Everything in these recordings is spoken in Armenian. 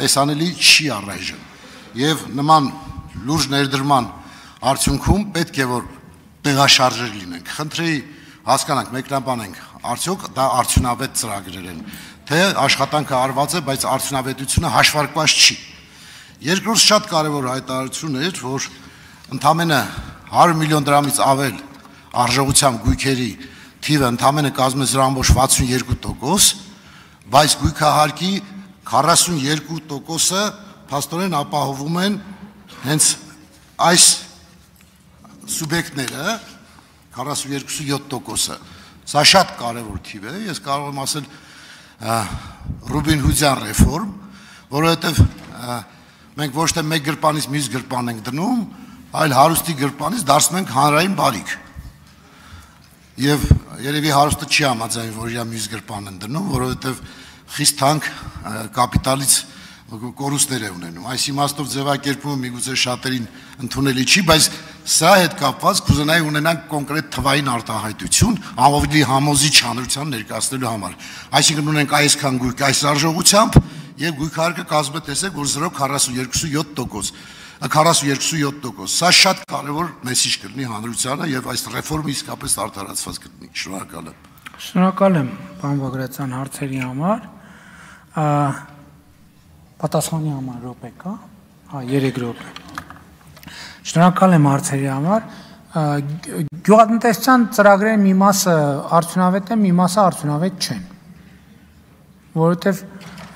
տեսանելի չի առայժմ։ Եվ նման լուրջ ներդրման արդյունքում պետք է որ տեղաշարժեր լինենք։ Խնդրի հասկանանք, մեկնաբանենք, արդյոք դա արդյունավետ ծրագրեր են, թե աշխատանքը արված է, բայց արդյունավետությունը հաշվարկված չի։ Երկրորդ շատ կարևոր հայտարարություն էր, որ ընդամենը 100 միլիոն դրամից ավել արժողությամբ գույքերի թիվը ընդամենը կազմում է 0.62%, բայց գույքահարկի 42%-ը փաստորեն ապահովում են հենց այս սուբյեկտները, 42.7%-ը։ Սա շատ կարևոր թիվ է, ես կարող եմ ասել Ռուբին Հուդյան ռեֆորմ, որովհետև մենք ոչ թե մեկ գրպանից մյուս գրպան ենք դնում, այլ հարուստի գրպանից դարձնում ենք հանրային բարիք։ Եվ երևի հարուստը չի համաձայն, որ իր մյուս գրպան են դնում, որովհետև խիստ թանկ կապիտալից կորուստներ է ունենում։ Այս իմաստով ձևակերպումը միգուցե շատերին ընդունելի չի, բայց սա հետ կապված կուզենայի ունենանք կոնկրետ թվային արտահայտություն ավելի համոզիչ հանրության ներկայացնելու համար։ Այսինքն ունենք այսքան գույք այս արժողությամբ եւ գույքահարկը կազմում է տեսեք որ 0.42%։ 42.7%։ Սա շատ կարևոր մեսիջ կլինի հանրությանը եւ այս ռեֆորմը իսկապես արդարացված կլինի։ Շնորհակալ եմ։ Շնորհակալ եմ պարոն Բագրատյան հարցերի համար։ Պատասխանի համար րոպե կա։ 3 րոպե։ Շնորհակալ եմ հարցերի համար։ Գյուղատնտեսության ծրագրերի մի մասը արդյունավետ է, մի մասը արդյունավետ չեն։ Որովհետև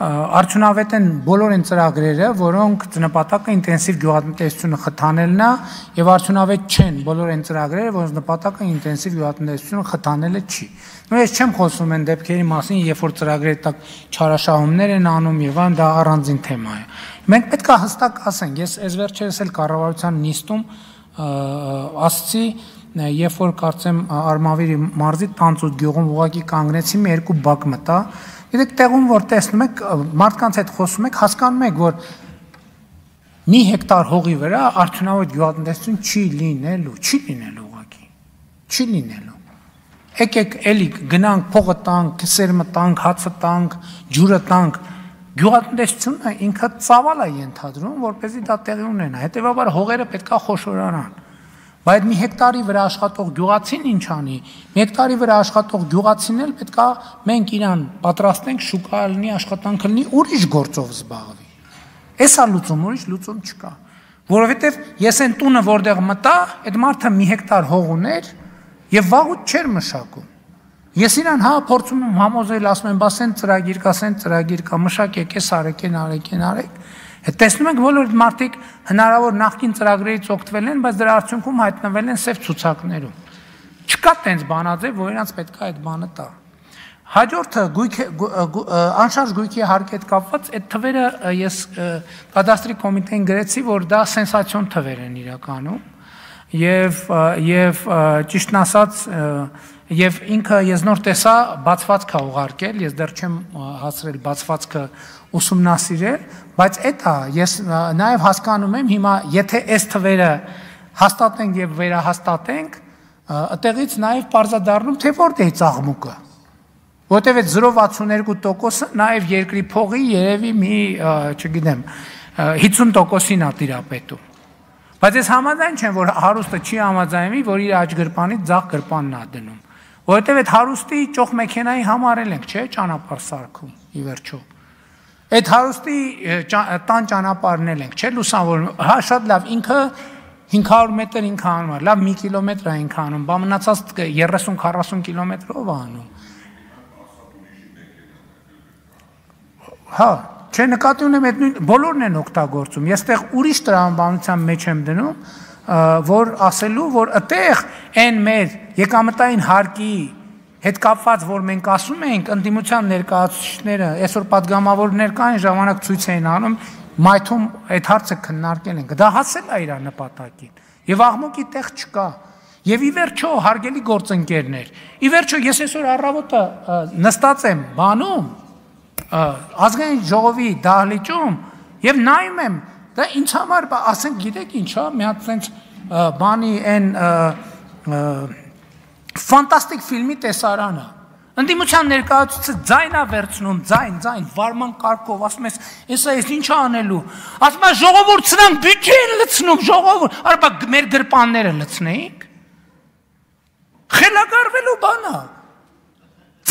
արդյունավետ են բոլոր այն ծրագրերը, որոնք նպատակը ինտենսիվ գյուղատնտեսությունը խթանելն է, եւ արդյունավետ չեն բոլոր այն ծրագրերը, որոնց նպատակը ինտենսիվ գյուղատնտեսությունը խթանելը չի։ Ես չեմ խոսում այն դեպքերի մասին, երբ որ ծրագրերի տակ չարաշահումներ են անում եւ այն դա առանձին թեմա է։ Մենք պետք է հստակ ասենք, ես այս վերջերս էլ կառավարության նիստում ասացի, երբ որ կարծեմ Արմավիրի մարզի Տանծուտ գյուղում ուղղակի կանգնեցի, մի երկու բակ մտա։ Գիտեք, տեղում որ տեսնում եք, մարդկանց հետ խոսում եք, հասկանում եք, որ մի հեկտար հողի վրա արդյունավետ գյուղատնտեսություն չի լինելու ուղղակի։ Չի լինելու։ Եկեք էլի գնանք փողը տանք, սերմը տանք, հացը տանք, ջուրը տանք։ Գյուղատնտեսությունը ինքը ծավալ է ենթադրում, որպեսզի դա տեղի ունենա։ Հետևաբար հողերը պետքա խոշորանան։ Բայց մի հեկտարի վրա աշխատող գյուղացին ինչ անի։ Մի հեկտարի վրա աշխատող գյուղացին էլ պետքա մենք իրան պատրաստենք շուկա լինի, աշխատանքը լինի, ուրիշ գործով զբաղվի։ Էսա լուծում, ուրիշ լուծում չկա։ Որովհետև ես այն տունը որտեղ մտա, այդ մարդը մի հեկտար հող ուներ եւ վաղուց չէր մշակում։ Ես իրան փորձում եմ համոզել, ասում եմ, բաս այն ծրագիր կա, մշակեք, էս արեք։ Տեսնում ենք բոլոր մարդիկ հնարավոր նախկին ծրագրերից օգտվել են, բայց դրա արդյունքում հայտնվել են սև ցուցակներում։ Չկա տենց բանաձև, որ իրancs պետք է այդ բանը տա։ Հաջորդը անշարժ գույքի հարկի հետ կապված այդ թվերը ես կադաստրի կոմիտեին գրեցի, որ դա սենսացիոն թվեր են իրականում եւ ճիշտն ասած եւ ինքը ես նոր տեսա բացվածք ուղարկել, ես դեռ չեմ հասցրել բացվածքը ուսումնասիրել, բայց էտա ես նաեւ հասկանում եմ հիմա եթե այս թվերը հաստատենք եւ վերահաստատենք, այդտեղից նաեւ պարզադառնում թե որտեղից աղմուկը։ Որտեւ այդ 0.62%-ը նաեւ երկրի փողի երևի մի, չգիտեմ, 50%-ին է տիրապետում։ Բայց ես համաձայն չեմ, որ հարուստը չի համաձայնվի, որ իր աջ գրպանից ձախ գրպանն է դնում։ Որովհետև այդ հարուստի ճոխ մեքենայի համարել ենք, չէ՞, ճանապարհ սարքում, ի վերջո։ Այդ հարուստի տան ճանապարհն էլ ենք, չէ՞, լուսավորում։ Հա, շատ լավ, ինքը 500 մետր ինքը անում է, լավ 1 կիլոմետր է ինքը անում, բա մնացած 30-40 կիլոմետրով է անում։ Հա, չէ, նկատի ունեմ այդ նույն բոլորն են օգտագործում։ Ես այդտեղ ուրիշ տրամաբանության մեջ եմ դնում, որ ասելու, որ այդտեղ այն մեր եկամտային հարկի հետ կապված, որ մենք ասում ենք, ընդդիմության ներկայացուցիչները, այսօր падգամավորներ կային, ժամանակ ցույց էին անում, մայթում այդ հարցը քննարկել ենք։ Դա հասել է իր նպատակին։ Եվ աղմուկի տեղ չկա։ Եվ ի վերջո, հարգելի գործընկերներ, ի վերջո ես այսօր առավոտը նստած եմ բանում ազգային ժողովի դահլիճում եւ նայում եմ, դա ինձ համար, ասենք, գիտեք ինչ է, մի հատ sense բանի այն ֆանտաստիկ ֆիլմի տեսարանը։ Ընդդիմության ներկայացուցիչը ձայնա վերցնում, ձայն, վարման կարգով, ասում ես, հեսա ես ինչ անելու, ասում է ժողովուրդ սրանք բյուջե են լցնում, ժողովուրդ, արբա մեր գրպանները լցնեինք, խելագարվելու բան է,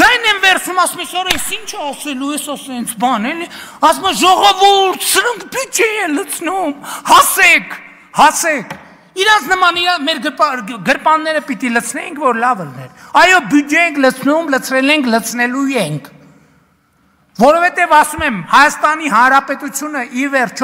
ձայն են վերցնում, ասում ես, արա ես ինչ ասելու, ես ասենց բան, էլի, ասում է ժողովուրդ սրանք բյուջե են լցնում, հասեք, իրանց նման մեր գրպանները պիտի լցնեինք, որ լավ լներ, այո բյուջե ենք լցնում, լցրել ենք, լցնելու ենք, որովհետև ասում եմ, Հայաստանի Հանրապետությունը ի վերջո